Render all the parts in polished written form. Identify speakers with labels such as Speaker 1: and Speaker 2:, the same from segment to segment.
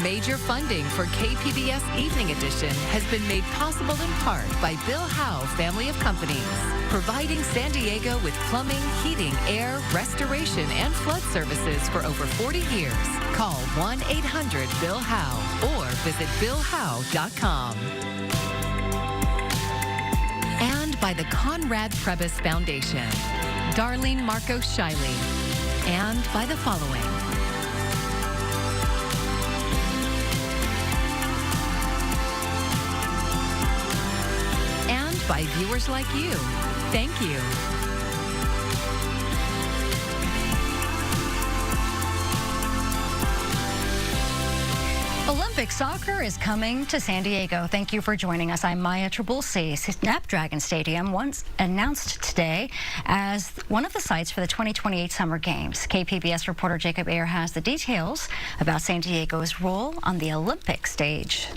Speaker 1: Major funding for KPBS Evening Edition has been made possible in part by Bill Howe Family of Companies, providing San Diego with plumbing, heating, air, restoration, and flood services for over 40 years. Call 1-800-BILL-HOWE or visit BillHowe.com. And by the Conrad Trebas Foundation, Darlene Marcos Shiley, and by the following. By viewers like you. Thank you.
Speaker 2: Olympic soccer is coming to San Diego. Thank you for joining us. I'm Maya Trabulsi. Snapdragon Stadium once announced today as one of the sites for the 2028 Summer Games. KPBS reporter Jacob Ayer has the details about San Diego's role on the Olympic stage.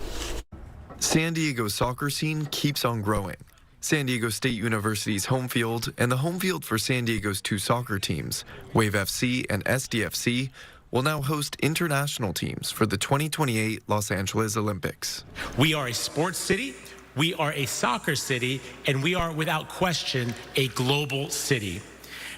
Speaker 3: San Diego's soccer scene keeps on growing. San Diego State University's home field and the home field for San Diego's two soccer teams, Wave FC and SDFC, will now host international teams for the 2028 Los Angeles Olympics.
Speaker 4: We are a sports city, we are a soccer city, and we are without question a global city.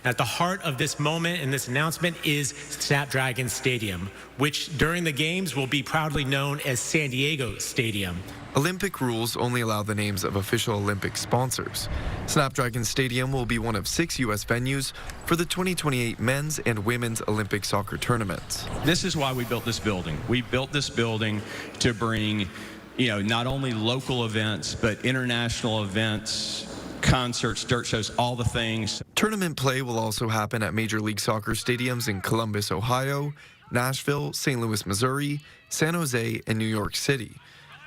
Speaker 4: At the heart of this moment and this announcement is Snapdragon Stadium, which during the games will be proudly known as San Diego Stadium.
Speaker 3: Olympic rules only allow the names of official Olympic sponsors. Snapdragon Stadium will be one of 6 U.S. venues for the 2028 men's and women's Olympic soccer tournaments.
Speaker 5: This is why we built this building. We built this building to bring, not only local events, but international events, concerts, dirt shows, all the things.
Speaker 3: Tournament play will also happen at Major League Soccer stadiums in Columbus, Ohio, Nashville, St. Louis, Missouri, San Jose, and New York City.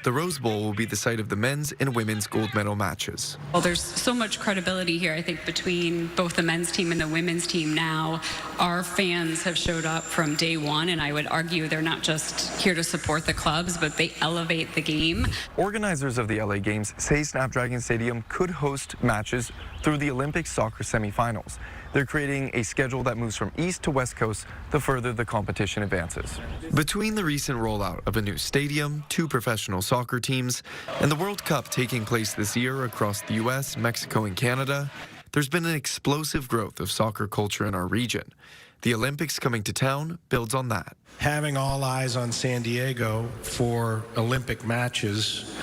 Speaker 3: The Rose Bowl will be the site of the men's and women's gold medal matches.
Speaker 6: Well, there's so much credibility here, I think, between both the men's team and the women's team now. Our fans have showed up from day one, and I would argue they're not just here to support the clubs, but they elevate the game.
Speaker 3: Organizers of the LA Games say Snapdragon Stadium could host matches through the Olympic soccer semifinals. They're creating a schedule that moves from East to West Coast the further the competition advances. Between the recent rollout of a new stadium, 2 professional soccer teams, and the World Cup taking place this year across the U.S., Mexico, and Canada, there's been an explosive growth of soccer culture in our region. The Olympics coming to town builds on that.
Speaker 7: Having all eyes on San Diego for Olympic matches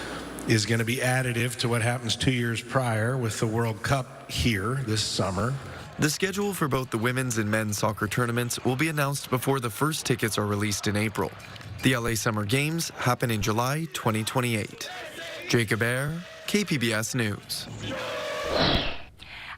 Speaker 7: is going to be additive to what happens 2 years prior with the World Cup here this summer.
Speaker 3: The schedule for both the women's and men's soccer tournaments will be announced before the first tickets are released in April. The LA Summer Games happen in July 2028. Jacob Ayer, KPBS News.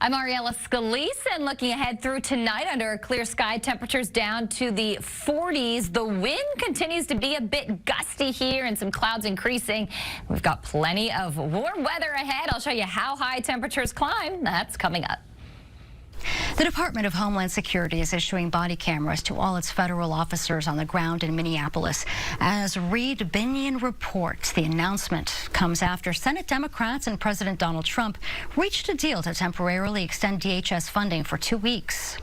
Speaker 8: I'm Ariella Scalise, and looking ahead through tonight under a clear sky, temperatures down to the 40s. The wind continues to be a bit gusty here and some clouds increasing. We've got plenty of warm weather ahead. I'll show you how high temperatures climb. That's coming up.
Speaker 2: The Department of Homeland Security is issuing body cameras to all its federal officers on the ground in Minneapolis. As Reed Binion reports, the announcement comes after Senate Democrats and President Donald Trump reached a deal to temporarily extend DHS funding for 2 weeks.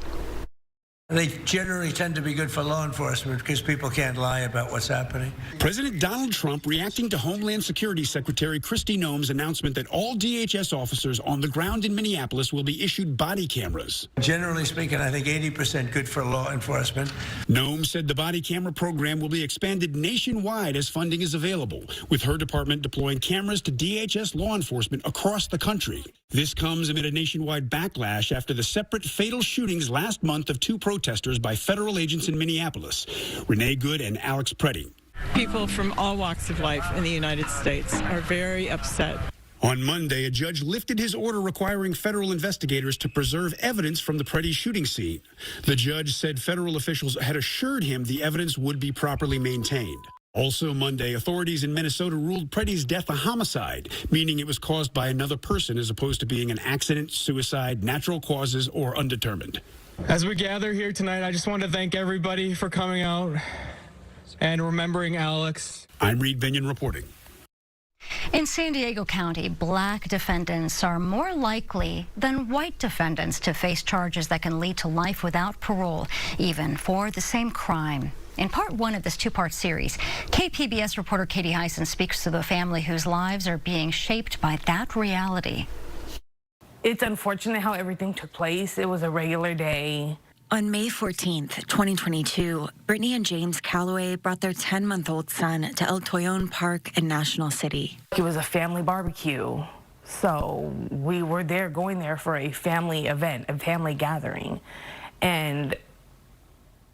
Speaker 9: They generally tend to be good for law enforcement because people can't lie about what's happening.
Speaker 10: President Donald Trump reacting to Homeland Security Secretary Kristi Noem's announcement that all DHS officers on the ground in Minneapolis will be issued body cameras.
Speaker 9: Generally speaking, I think 80% good for law enforcement.
Speaker 10: Noem said the body camera program will be expanded nationwide as funding is available, with her department deploying cameras to DHS law enforcement across the country. This comes amid a nationwide backlash after the separate fatal shootings last month of 2 protesters by federal agents in Minneapolis, Renee Good and Alex Preddy.
Speaker 11: People from all walks of life in the United States are very upset.
Speaker 10: On Monday, a judge lifted his order requiring federal investigators to preserve evidence from the Preddy shooting scene. The judge said federal officials had assured him the evidence would be properly maintained. Also Monday, authorities in Minnesota ruled Preddy's death a homicide, meaning it was caused by another person as opposed to being an accident, suicide, natural causes, or undetermined.
Speaker 12: As we gather here tonight, I just want to thank everybody for coming out and remembering Alex.
Speaker 10: I'm Reed Binion reporting.
Speaker 2: In San Diego County, black defendants are more likely than white defendants to face charges that can lead to life without parole, even for the same crime. In part one of this two-part series, KPBS reporter Katie Hyson speaks to the family whose lives are being shaped by that reality.
Speaker 13: It's unfortunate how everything took place. It was a regular day.
Speaker 14: On May 14th, 2022, Brittany and James Calloway brought their 10-month-old son to El Toyon Park in National City.
Speaker 13: It was a family barbecue, so we were going there for a family event, a family gathering, and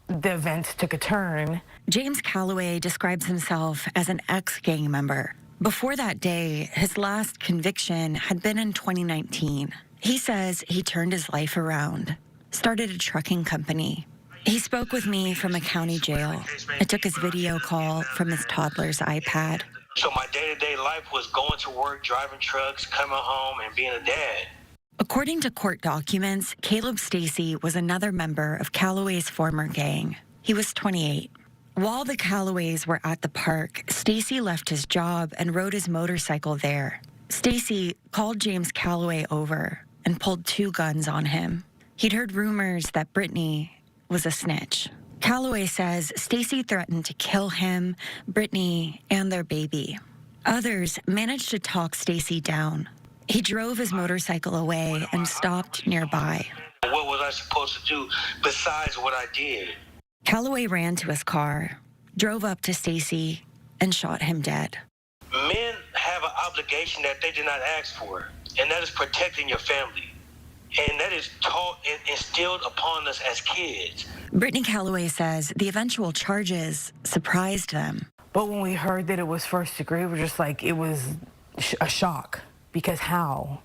Speaker 13: the event took a turn.
Speaker 14: James Calloway describes himself as an ex-gang member. Before that day, his last conviction had been in 2019. He says he turned his life around, started a trucking company. He spoke with me from a county jail. I took his video call from his toddler's iPad.
Speaker 15: So my day-to-day life was going to work, driving trucks, coming home, and being a dad.
Speaker 14: According to court documents, Caleb Stacy was another member of Calloway's former gang. He was 28. While the Calloways were at the park, Stacy left his job and rode his motorcycle there. Stacy called James Calloway over and pulled 2 guns on him. He'd heard rumors that Brittany was a snitch. Calloway says Stacy threatened to kill him, Brittany, and their baby. Others managed to talk Stacy down. He drove his motorcycle away and stopped nearby.
Speaker 15: What was I supposed to do besides what I did?
Speaker 14: Calloway ran to his car, drove up to Stacy, and shot him dead.
Speaker 15: Men have an obligation that they did not ask for, and that is protecting your family. And that is taught and instilled upon us as kids.
Speaker 14: Brittany Calloway says the eventual charges surprised them.
Speaker 13: But when we heard that it was first degree, we're just like, it was a shock. Because how?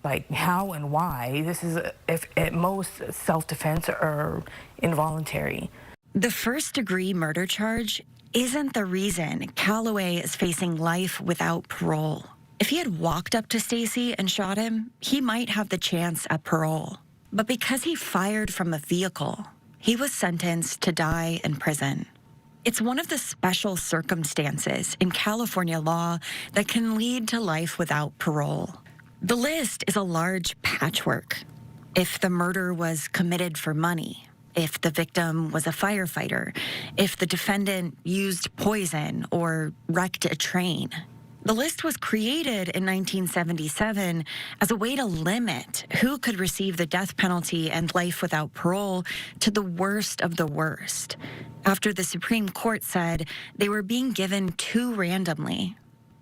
Speaker 13: Like, how and why? This is, if at most, self-defense or involuntary.
Speaker 14: The first-degree murder charge isn't the reason Calloway is facing life without parole. If he had walked up to Stacy and shot him, he might have the chance at parole. But because he fired from a vehicle, he was sentenced to die in prison. It's one of the special circumstances in California law that can lead to life without parole. The list is a large patchwork. If the murder was committed for money, if the victim was a firefighter, if the defendant used poison or wrecked a train. The list was created in 1977 as a way to limit who could receive the death penalty and life without parole to the worst of the worst, after the Supreme Court said they were being given too randomly.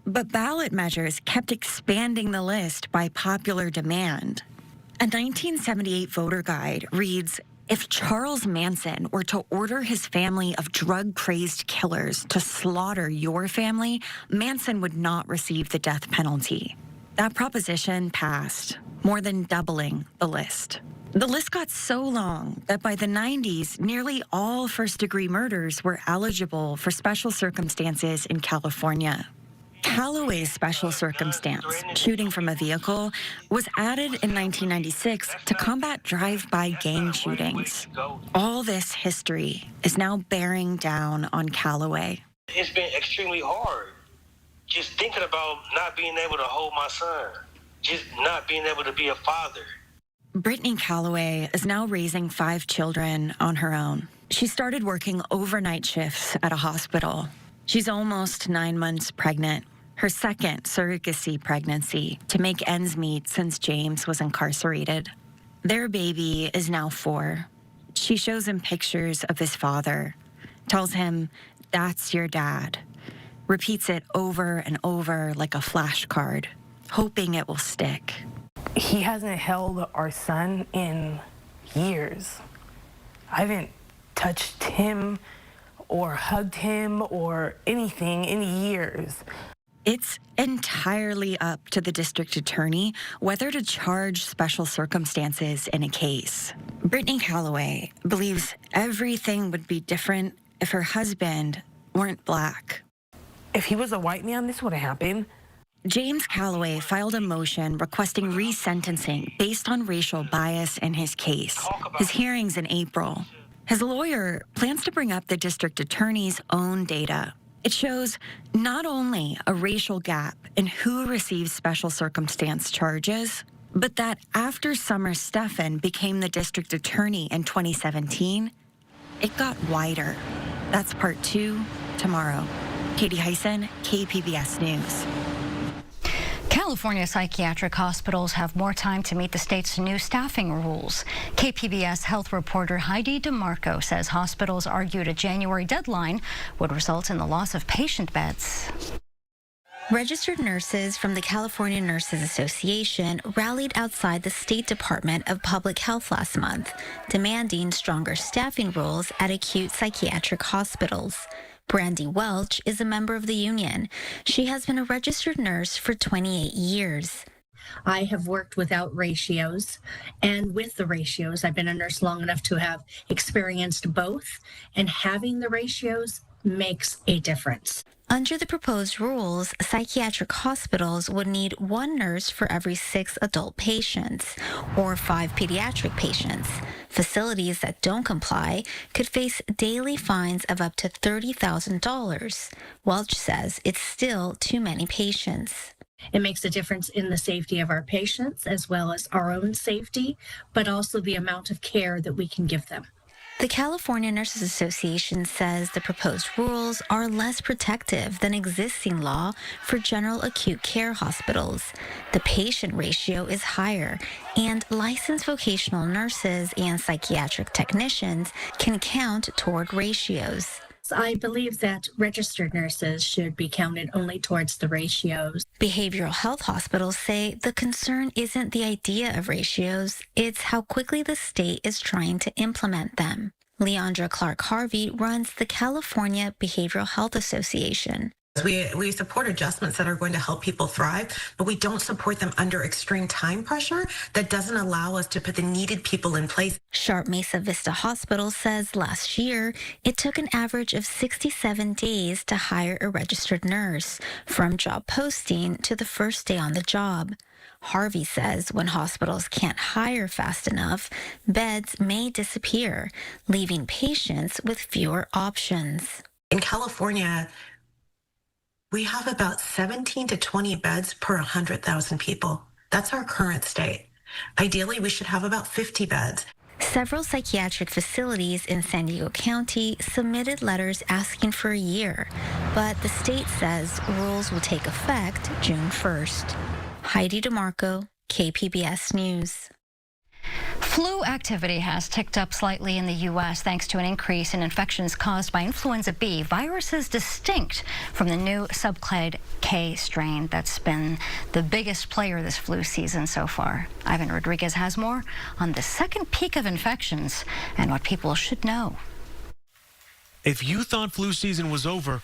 Speaker 14: But ballot measures kept expanding the list by popular demand. A 1978 voter guide reads, if Charles Manson were to order his family of drug-crazed killers to slaughter your family, Manson would not receive the death penalty. That proposition passed, more than doubling the list. The list got so long that by the 90s, nearly all first-degree murders were eligible for special circumstances in California. Calloway's special circumstance, shooting from a vehicle, was added in 1996 to combat drive-by gang shootings. All this history is now bearing down on Calloway.
Speaker 15: It's been extremely hard. Just thinking about not being able to hold my son, just not being able to be a father.
Speaker 14: Brittany Calloway is now raising 5 children on her own. She started working overnight shifts at a hospital. She's almost 9 months pregnant, her second surrogacy pregnancy to make ends meet since James was incarcerated. Their baby is now 4. She shows him pictures of his father, tells him, "That's your dad," repeats it over and over like a flashcard, hoping it will stick.
Speaker 13: He hasn't held our son in years. I haven't touched him or hugged him or anything in years.
Speaker 14: It's entirely up to the district attorney whether to charge special circumstances in a case. Brittany Calloway believes everything would be different if her husband weren't black.
Speaker 13: If he was a white man, this would have happened.
Speaker 14: James Calloway filed a motion requesting resentencing based on racial bias in his case. His hearing's in April. His lawyer plans to bring up the district attorney's own data. It shows not only a racial gap in who receives special circumstance charges, but that after Stephan became the district attorney in 2017, it got wider. That's part 2 tomorrow. Katie Hyson, KPBS News.
Speaker 2: California psychiatric hospitals have more time to meet the state's new staffing rules. KPBS health reporter Heidi DeMarco says hospitals argued a January deadline would result in the loss of patient beds.
Speaker 16: Registered nurses from the California Nurses Association rallied outside the State Department of Public Health last month, demanding stronger staffing rules at acute psychiatric hospitals. Brandy Welch is a member of the union. She has been a registered nurse for 28 years.
Speaker 17: I have worked without ratios, and with the ratios, I've been a nurse long enough to have experienced both, and having the ratios makes a difference.
Speaker 16: Under the proposed rules, psychiatric hospitals would need 1 nurse for every 6 adult patients or 5 pediatric patients. Facilities that don't comply could face daily fines of up to $30,000. Welch says it's still too many patients.
Speaker 17: It makes a difference in the safety of our patients as well as our own safety, but also the amount of care that we can give them.
Speaker 16: The California Nurses Association says the proposed rules are less protective than existing law for general acute care hospitals. The patient ratio is higher, and licensed vocational nurses and psychiatric technicians can count toward ratios.
Speaker 17: I believe that registered nurses should be counted only towards the ratios.
Speaker 16: Behavioral health hospitals say the concern isn't the idea of ratios, it's how quickly the state is trying to implement them. Leandra Clark-Harvey runs the California Behavioral Health Association.
Speaker 18: We support adjustments that are going to help people thrive, but we don't support them under extreme time pressure that doesn't allow us to put the needed people in place.
Speaker 16: Sharp Mesa Vista Hospital says last year it took an average of 67 days to hire a registered nurse, from job posting to the first day on the job. Harvey says when hospitals can't hire fast enough, beds may disappear, leaving patients with fewer options.
Speaker 18: In California, we have about 17 to 20 beds per 100,000 people. That's our current state. Ideally, we should have about 50 beds.
Speaker 16: Several psychiatric facilities in San Diego County submitted letters asking for a year, but the state says rules will take effect June 1st. Heidi DeMarco, KPBS News.
Speaker 2: Flu activity has ticked up slightly in the U.S. thanks to an increase in infections caused by influenza B, viruses distinct from the new subclade K strain that's been the biggest player this flu season so far. Ivan Rodriguez has more on the second peak of infections and what people should know.
Speaker 19: If you thought flu season was over,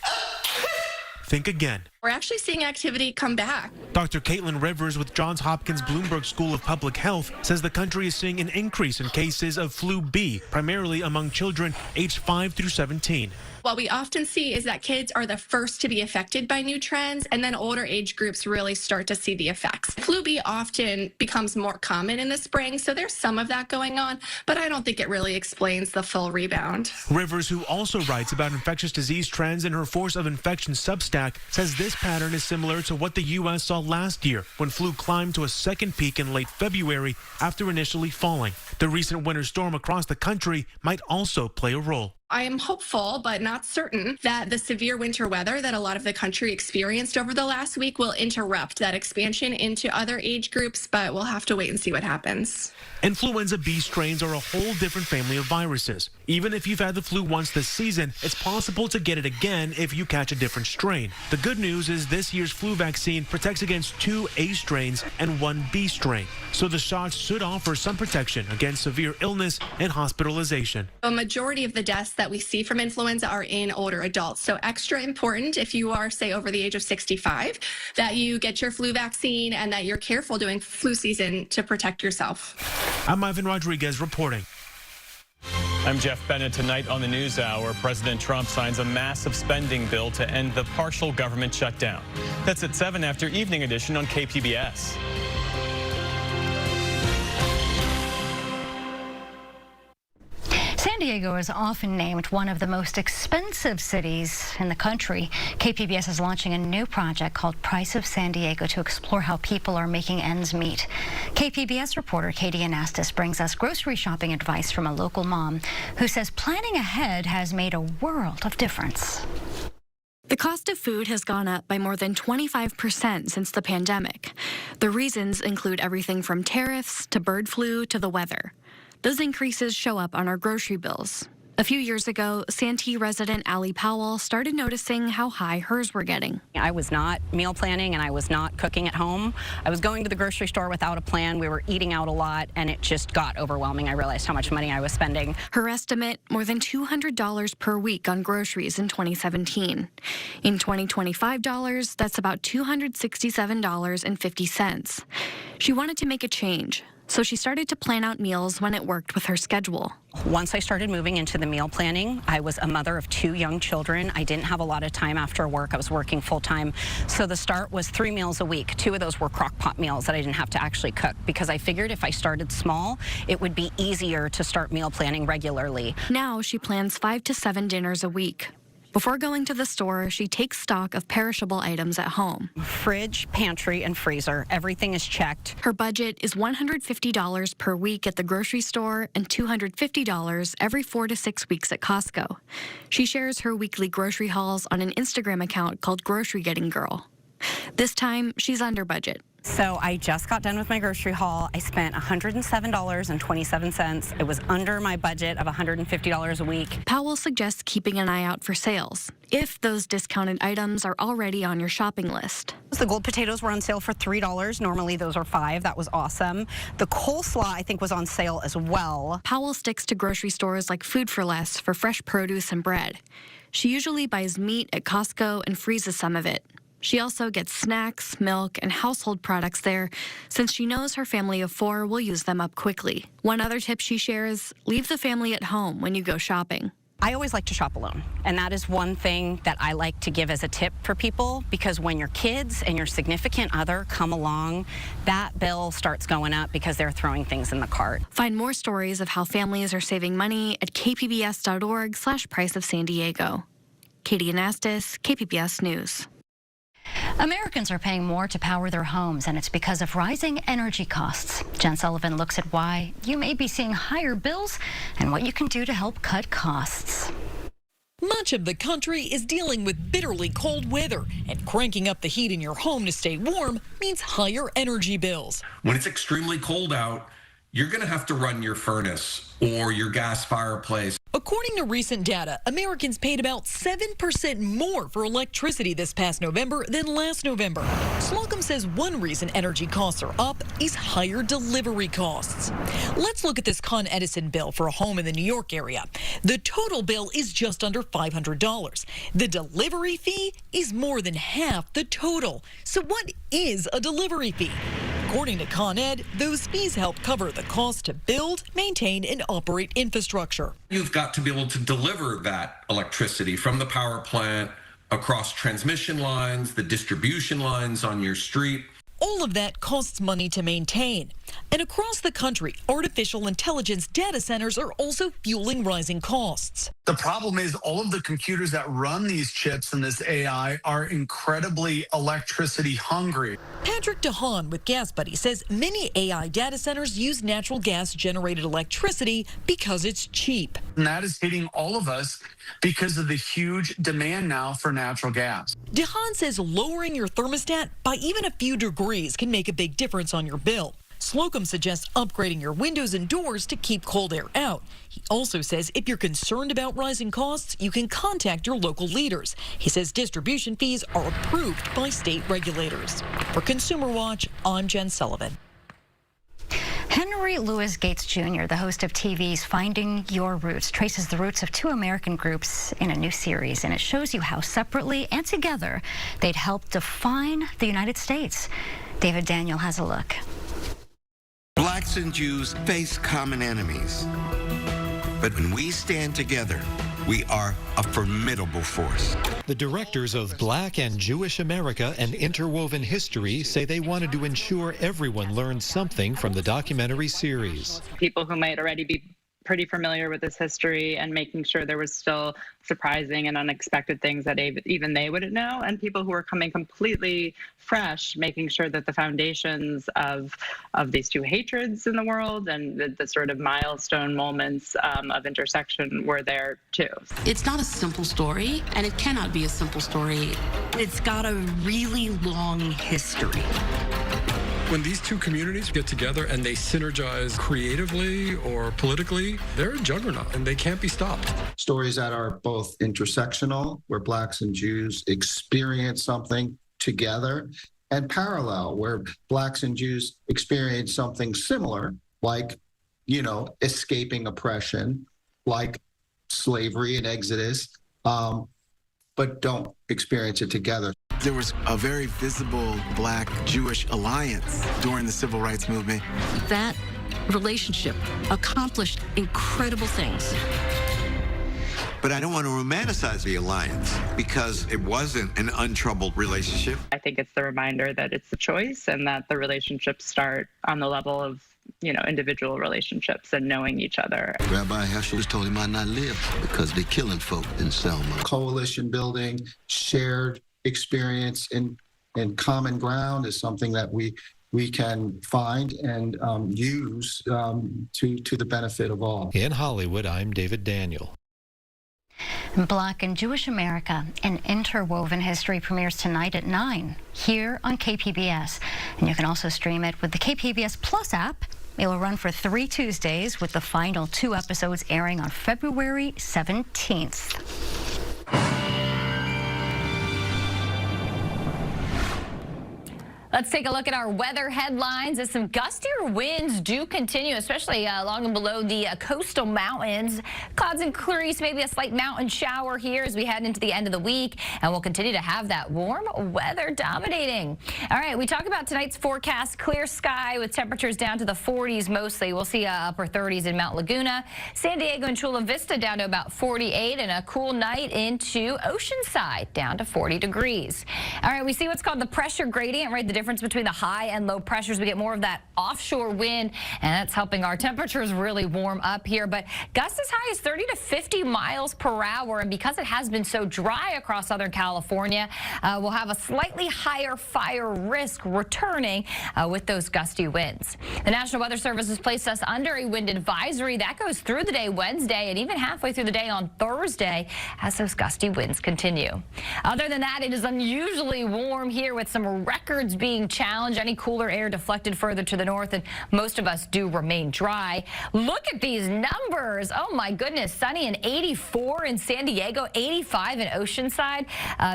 Speaker 19: think again.
Speaker 20: We're actually seeing activity come back.
Speaker 19: Dr. Caitlin Rivers with Johns Hopkins Bloomberg School of Public Health says the country is seeing an increase in cases of flu B, primarily among children aged 5 through 17.
Speaker 20: What we often see is that kids are the first to be affected by new trends, and then older age groups really start to see the effects. Flu B often becomes more common in the spring, so there's some of that going on, but I don't think it really explains the full rebound.
Speaker 19: Rivers, who also writes about infectious disease trends in her Force of Infection Substack, says this pattern is similar to what the U.S. saw last year when flu climbed to a second peak in late February after initially falling. The recent winter storm across the country might also play a role.
Speaker 20: I am hopeful, but not certain, that the severe winter weather that a lot of the country experienced over the last week will interrupt that expansion into other age groups, but we'll have to wait and see what happens.
Speaker 19: Influenza B strains are a whole different family of viruses. Even if you've had the flu once this season, it's possible to get it again if you catch a different strain. The good news is this year's flu vaccine protects against 2 A strains and 1 B strain, so the shots should offer some protection against severe illness and hospitalization.
Speaker 20: A majority of the deaths that we see from influenza are in older adults, so extra important if you are, say, over the age of 65, that you get your flu vaccine and that you're careful during flu season to protect yourself.
Speaker 19: I'm Ivan Rodriguez reporting.
Speaker 21: I'm Jeff Bennett. Tonight on the NewsHour, President Trump signs a massive spending bill to end the partial government shutdown. That's at 7 after Evening Edition on KPBS.
Speaker 2: San Diego is often named one of the most expensive cities in the country. KPBS is launching a new project called Price of San Diego to explore how people are making ends meet. KPBS reporter Katie Anastas brings us grocery shopping advice from a local mom who says planning ahead has made a world of difference.
Speaker 1: The cost of food has gone up by more than 25% since the pandemic. The reasons include everything from tariffs to bird flu to the weather. Those increases show up on our grocery bills. A few years ago, Santee resident Allie Powell started noticing how high hers were getting.
Speaker 22: I was not meal planning and I was not cooking at home. I was going to the grocery store without a plan. We were eating out a lot and it just got overwhelming. I realized how much money I was spending.
Speaker 1: Her estimate, more than $200 per week on groceries in 2017. In 2025 dollars, that's about $267.50. She wanted to make a change, so she started to plan out meals when it worked with her schedule.
Speaker 22: Once I started moving into the meal planning, I was a mother of 2 young children. I didn't have a lot of time after work. I was working full time. So the start was 3 meals a week. 2 of those were crock pot meals that I didn't have to actually cook because I figured if I started small, it would be easier to start meal planning regularly.
Speaker 1: Now she plans 5 to 7 dinners a week. Before going to the store, she takes stock of perishable items at home.
Speaker 22: Fridge, pantry, and freezer. Everything is checked.
Speaker 1: Her budget is $150 per week at the grocery store and $250 every 4 to 6 weeks at Costco. She shares her weekly grocery hauls on an Instagram account called Grocery Getting Girl. This time, she's under budget.
Speaker 22: So I just got done with my grocery haul. I spent $107.27. It was under my budget of $150 a week.
Speaker 1: Powell suggests keeping an eye out for sales, if those discounted items are already on your shopping list.
Speaker 22: The gold potatoes were on sale for $3. Normally those are $5. That was awesome. The coleslaw, I think, was on sale as well.
Speaker 1: Powell sticks to grocery stores like Food for Less for fresh produce and bread. She usually buys meat at Costco and freezes some of it. She also gets snacks, milk, and household products there, since she knows her family of 4 will use them up quickly. One other tip she shares, leave the family at home when you go shopping.
Speaker 22: I always like to shop alone, and that is one thing that I like to give as a tip for people, because when your kids and your significant other come along, that bill starts going up because they're throwing things in the cart.
Speaker 1: Find more stories of how families are saving money at kpbs.org/Price of San Diego. Katie Anastas, KPBS News.
Speaker 2: Americans are paying more to power their homes, and it's because of rising energy costs. Jen Sullivan looks at why you may be seeing higher bills and what you can do to help cut costs.
Speaker 23: Much of the country is dealing with bitterly cold weather, and cranking up the heat in your home to stay warm means higher energy bills.
Speaker 24: When it's extremely cold out, you're going to have to run your furnace or your gas fireplace.
Speaker 23: According to recent data, Americans paid about 7% more for electricity this past November than last November. Slocum says one reason energy costs are up is higher delivery costs. Let's look at this Con Edison bill for a home in the New York area. The total bill is just under $500. The delivery fee is more than half the total. So what is a delivery fee? According to Con Ed, those fees help cover the cost to build, maintain, and operate infrastructure.
Speaker 24: You've got to be able to deliver that electricity from the power plant across transmission lines, the distribution lines on your street.
Speaker 23: All of that costs money to maintain. And across the country, artificial intelligence data centers are also fueling rising costs.
Speaker 25: The problem is all of the computers that run these chips and this AI are incredibly electricity hungry.
Speaker 23: Patrick DeHaan with Gas Buddy says many AI data centers use natural gas generated electricity because it's cheap.
Speaker 25: And that is hitting all of us because of the huge demand now for natural gas.
Speaker 23: DeHaan says lowering your thermostat by even a few degrees can make a big difference on your bill. Slocum suggests upgrading your windows and doors to keep cold air out. He also says if you're concerned about rising costs, you can contact your local leaders. He says distribution fees are approved by state regulators. For Consumer Watch, I'm Jen Sullivan.
Speaker 2: Henry Louis Gates Jr., the host of TV's Finding Your Roots, traces the roots of 2 American groups in a new series, and it shows you how separately and together they'd help define the United States. David Daniel has a look.
Speaker 26: Blacks and Jews face common enemies, but when we stand together, we are a formidable force.
Speaker 27: The directors of Black and Jewish America, An Interwoven History say they wanted to ensure everyone learned something from the documentary series.
Speaker 28: People who might already be
Speaker 3: pretty familiar with this history and making sure there was still surprising and unexpected things that even they wouldn't know, and people who are coming completely fresh, making sure that the foundations of these two hatreds in the world and the sort of milestone moments of intersection were there too.
Speaker 4: It's not a simple story, and it cannot be a simple story. It's got a really long history.
Speaker 5: When these two communities get together and they synergize creatively or politically, they're a juggernaut and they can't be stopped.
Speaker 6: Stories that are both intersectional, where Blacks and Jews experience something together, and parallel, where Blacks and Jews experience something similar, like, escaping oppression, like slavery and Exodus, but don't experience it together.
Speaker 7: There was a very visible Black-Jewish alliance during the Civil Rights Movement.
Speaker 4: That relationship accomplished incredible things.
Speaker 26: But I don't want to romanticize the alliance because it wasn't an untroubled relationship.
Speaker 3: I think it's the reminder that it's a choice and that the relationships start on the level of individual relationships and knowing each other.
Speaker 6: Rabbi Heschel was told he might not live because they're killing folk in Selma. Coalition building, shared experience and common ground is something that we can find and use to the benefit of all.
Speaker 27: In Hollywood, I'm David Daniel.
Speaker 2: Black and Jewish America, an interwoven history, premieres tonight at 9 here on KPBS. And you can also stream it with the KPBS Plus app. It will run for 3 Tuesdays, with the final 2 episodes airing on February 17th.
Speaker 8: Let's take a look at our weather headlines as some gustier winds do continue, especially along and below the coastal mountains. Clouds increase, maybe a slight mountain shower here as we head into the end of the week, and we'll continue to have that warm weather dominating. All right, we talk about tonight's forecast. Clear sky with temperatures down to the 40s mostly. We'll see upper 30s in Mount Laguna. San Diego and Chula Vista down to about 48, and a cool night into Oceanside down to 40 degrees. All right, we see what's called the pressure gradient, right? The difference between the high and low pressures. We get more of that offshore wind, and that's helping our temperatures really warm up here. But gusts as high as 30 to 50 miles per hour. And because it has been so dry across Southern California, we'll have a slightly higher fire risk returning with those gusty winds. The National Weather Service has placed us under a wind advisory that goes through the day Wednesday and even halfway through the day on Thursday as those gusty winds continue. Other than that, it is unusually warm here with some records being challenged. Any cooler air deflected further to the north, and most of us do remain dry. Look at these numbers. Oh my goodness. Sunny and 84 in San Diego, 85 in Oceanside.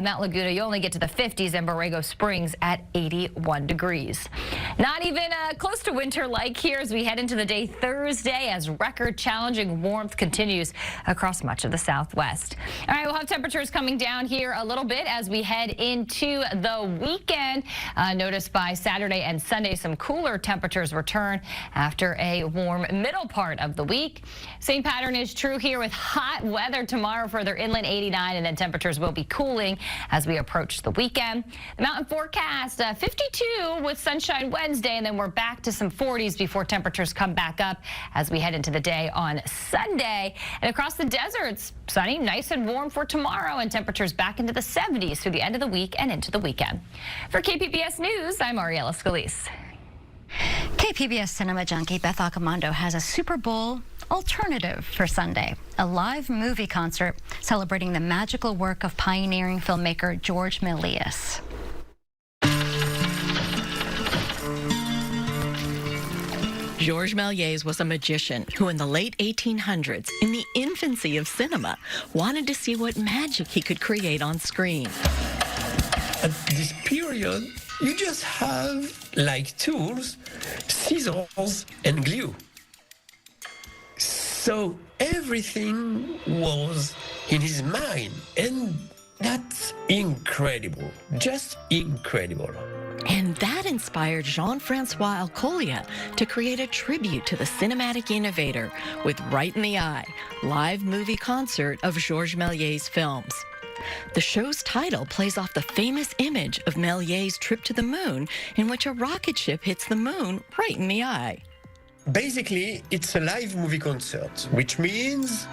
Speaker 8: Mount Laguna, you only get to the 50s, and Borrego Springs at 81 degrees. Not even close to winter-like here as we head into the day Thursday, as record challenging warmth continues across much of the Southwest. All right, we'll have temperatures coming down here a little bit as we head into the weekend. Notice by Saturday and Sunday, some cooler temperatures return after a warm middle part of the week. Same pattern is true here with hot weather tomorrow, further inland 89, and then temperatures will be cooling as we approach the weekend. The mountain forecast 52 with sunshine Wednesday, and then we're back to some 40s before temperatures come back up as we head into the day on Sunday. And across the deserts, sunny, nice and warm for tomorrow, and temperatures back into the 70s through the end of the week and into the weekend. For KPBS News, I'm Ariella Scalise.
Speaker 2: KPBS cinema junkie Beth Accomando has a Super Bowl alternative for Sunday, a live movie concert celebrating the magical work of pioneering filmmaker George Méliès.
Speaker 9: Georges Méliès was a magician who in the late 1800s, in the infancy of cinema, wanted to see what magic he could create on screen.
Speaker 28: At this period, you just have, like tools, scissors and glue. So everything was in his mind, and that's incredible, just incredible.
Speaker 9: And that inspired Jean-Francois Alcolia to create a tribute to the cinematic innovator with Right in the Eye, live movie concert of Georges Méliès films. The show's title plays off the famous image of Méliès' trip to the moon, in which a rocket ship hits the moon right in the eye.
Speaker 28: basically, it's a live movie concert, which means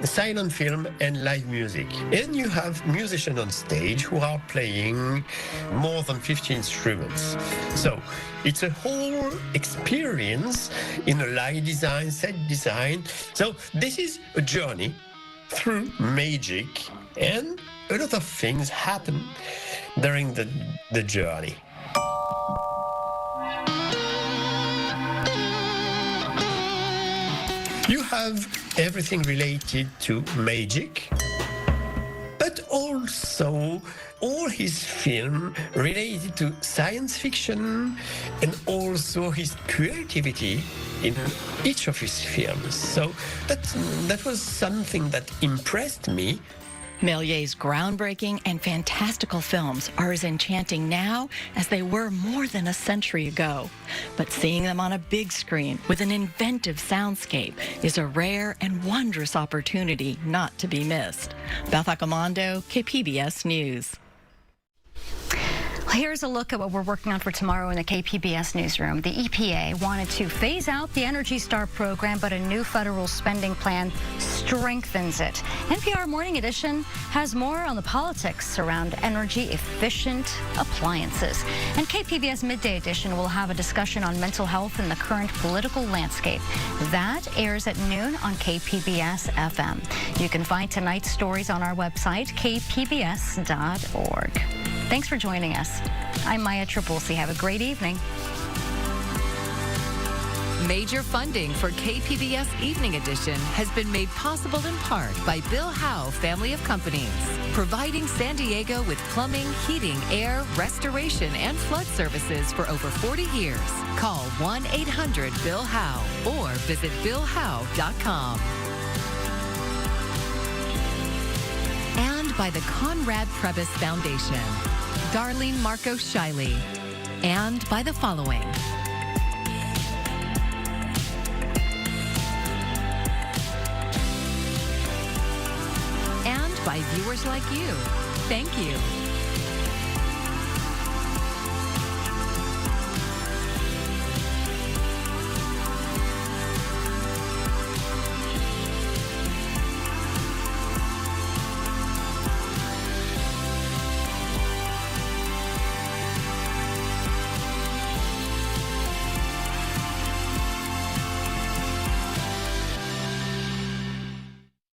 Speaker 28: silent film and live music. And you have musicians on stage who are playing more than 50 instruments. So it's a whole experience in a light design, set design. So this is a journey through magic, and a lot of things happen during the journey. You have everything related to magic, but also all his film related to science fiction and also his creativity in each of his films. So that was something that impressed me.
Speaker 9: Méliès's groundbreaking and fantastical films are as enchanting now as they were more than a century ago. But seeing them on a big screen with an inventive soundscape is a rare and wondrous opportunity not to be missed. Beth Accomando, KPBS News.
Speaker 2: Here's a look at what we're working on for tomorrow in the KPBS newsroom. The EPA wanted to phase out the Energy Star program, but a new federal spending plan strengthens it. NPR Morning Edition has more on the politics around energy-efficient appliances. And KPBS Midday Edition will have a discussion on mental health in the current political landscape. That airs at noon on KPBS FM. You can find tonight's stories on our website, kpbs.org. Thanks for joining us. I'm Maya Tripulsi. Have a great evening.
Speaker 10: Major funding for KPBS Evening Edition has been made possible in part by Bill Howe Family of Companies, providing San Diego with plumbing, heating, air, restoration, and flood services for over 40 years. Call 1-800-BILL-HOWE or visit billhowe.com. And by the Conrad Prebys Foundation, Darlene Marco Shiley, and by the following. And by viewers like you. Thank you.